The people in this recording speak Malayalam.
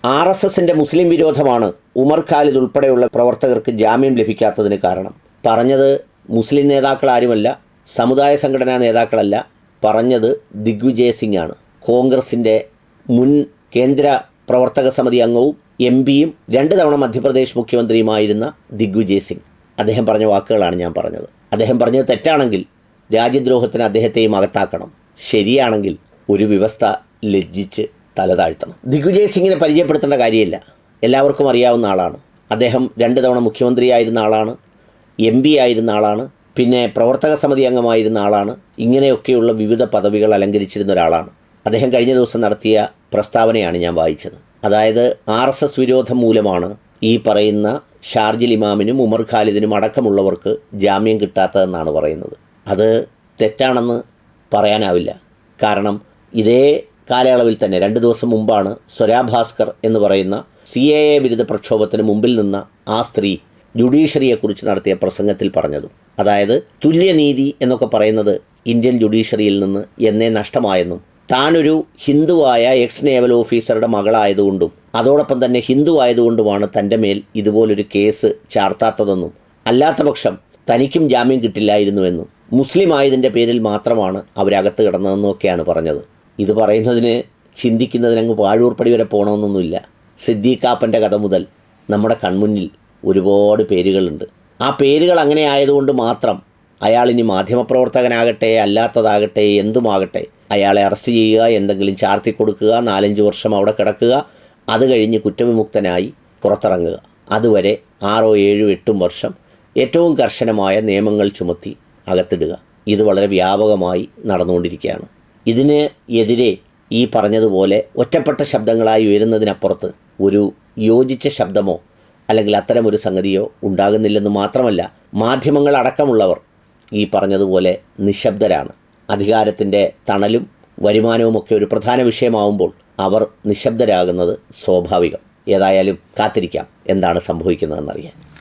RSSന്റെ മുസ്ലിം വിരോധമാണ് ഉമർ ഖാലിദ് ഉൾപ്പെടെയുള്ള പ്രവർത്തകർക്ക് ജാമ്യം ലഭിക്കാത്തതിന് കാരണം. പറഞ്ഞത് മുസ്ലിം നേതാക്കൾ ആരുമല്ല, സമുദായ സംഘടനാ നേതാക്കളല്ല, പറഞ്ഞത് ദിഗ്വിജയ് സിംഗ് ആണ്. കോൺഗ്രസിൻ്റെ മുൻ കേന്ദ്ര പ്രവർത്തക സമിതി അംഗവും MP-യും 2 തവണ മധ്യപ്രദേശ് മുഖ്യമന്ത്രിയുമായിരുന്ന ദിഗ്വിജയ് സിംഗ്. അദ്ദേഹം പറഞ്ഞ വാക്കുകളാണ് ഞാൻ പറഞ്ഞത്. അദ്ദേഹം പറഞ്ഞത് തെറ്റാണെങ്കിൽ രാജ്യദ്രോഹത്തിന് അദ്ദേഹത്തെയും അകത്താക്കണം, ശരിയാണെങ്കിൽ ഒരു വ്യവസ്ഥ ലജ്ജിച്ച് തല താഴ്ത്തണം. ദിഗ്വിജയ് സിംഗിനെ പരിചയപ്പെടുത്തേണ്ട കാര്യമില്ല, എല്ലാവർക്കും അറിയാവുന്ന ആളാണ്. അദ്ദേഹം 2 തവണ മുഖ്യമന്ത്രിയായിരുന്ന ആളാണ്, MP ആയിരുന്ന ആളാണ്, പിന്നെ പ്രവർത്തക സമിതി അംഗമായിരുന്ന ആളാണ്. ഇങ്ങനെയൊക്കെയുള്ള വിവിധ പദവികൾ അലങ്കരിച്ചിരുന്ന ഒരാളാണ്. അദ്ദേഹം കഴിഞ്ഞ ദിവസം നടത്തിയ പ്രസ്താവനയാണ് ഞാൻ വായിച്ചത്. അതായത് RSS വിരോധം മൂലമാണ് ഈ പറയുന്ന ഷാർജിൽ ഇമാമിനും ഉമർ ഖാലിദിനും അടക്കമുള്ളവർക്ക് ജാമ്യം കിട്ടാത്തതെന്നാണ് പറയുന്നത്. അത് തെറ്റാണെന്ന് പറയാനാവില്ല. കാരണം ഇതേ കാലയളവിൽ തന്നെ 2 ദിവസം മുമ്പാണ് സ്വരാ ഭാസ്കർ എന്ന് പറയുന്ന CAA വിരുദ്ധ പ്രക്ഷോഭത്തിന് മുമ്പിൽ നിന്ന ആ സ്ത്രീ ജുഡീഷ്യറിയെക്കുറിച്ച് നടത്തിയ പ്രസംഗത്തിൽ പറഞ്ഞതും. അതായത് തുല്യനീതി എന്നൊക്കെ പറയുന്നത് ഇന്ത്യൻ ജുഡീഷ്യറിയിൽ നിന്ന് എന്നേ നഷ്ടമായെന്നും താനൊരു ഹിന്ദുവായ എക്സ് നേവൽ ഓഫീസറുടെ മകളായതുകൊണ്ടും അതോടൊപ്പം തന്നെ ഹിന്ദു ആയതുകൊണ്ടുമാണ് തൻ്റെ മേൽ ഇതുപോലൊരു കേസ് ചാർത്താത്തതെന്നും അല്ലാത്ത പക്ഷം തനിക്കും ജാമ്യം കിട്ടില്ലായിരുന്നുവെന്നും മുസ്ലിം ആയതിൻ്റെ പേരിൽ മാത്രമാണ് അവരകത്ത് കിടന്നതെന്നൊക്കെയാണ് പറഞ്ഞത്. ഇത് പറയുന്നതിന് ചിന്തിക്കുന്നതിനങ്ങ് പാഴൂർപ്പടി വരെ പോകണമെന്നൊന്നുമില്ല. സിദ്ദീഖാപ്പൻ്റെ കഥ മുതൽ നമ്മുടെ കൺമുന്നിൽ ഒരുപാട് പേരുകളുണ്ട്. ആ പേരുകൾ അങ്ങനെ ആയതുകൊണ്ട് മാത്രം അയാളിനി മാധ്യമപ്രവർത്തകനാകട്ടെ അല്ലാത്തതാകട്ടെ എന്തുമാകട്ടെ അയാളെ അറസ്റ്റ് ചെയ്യുക, എന്തെങ്കിലും ചാർത്തി കൊടുക്കുക, 4-5 വർഷം അവിടെ കിടക്കുക, അത് കഴിഞ്ഞ് കുറ്റവിമുക്തനായി പുറത്തിറങ്ങുക. അതുവരെ 6, 7, 8 വർഷം ഏറ്റവും കർശനമായ നിയമങ്ങൾ ചുമത്തി അകത്തിടുക. ഇത് വളരെ വ്യാപകമായി നടന്നുകൊണ്ടിരിക്കുകയാണ്. ഇതിന് എതിരെ ഈ പറഞ്ഞതുപോലെ ഒറ്റപ്പെട്ട ശബ്ദങ്ങളായി ഉയരുന്നതിനപ്പുറത്ത് ഒരു യോജിച്ച ശബ്ദമോ അല്ലെങ്കിൽ അത്തരമൊരു സംഗതിയോ ഉണ്ടാകുന്നില്ലെന്ന് മാത്രമല്ല, മാധ്യമങ്ങൾ അടക്കമുള്ളവർ ഈ പറഞ്ഞതുപോലെ നിശബ്ദരാണ്. അധികാരത്തിൻ്റെ തണലും വരുമാനവുമൊക്കെ ഒരു പ്രധാന വിഷയമാവുമ്പോൾ അവർ നിശബ്ദരാകുന്നത് സ്വാഭാവികം. ഏതായാലും കാത്തിരിക്കാം എന്താണ് സംഭവിക്കുന്നതെന്നറിയാൻ.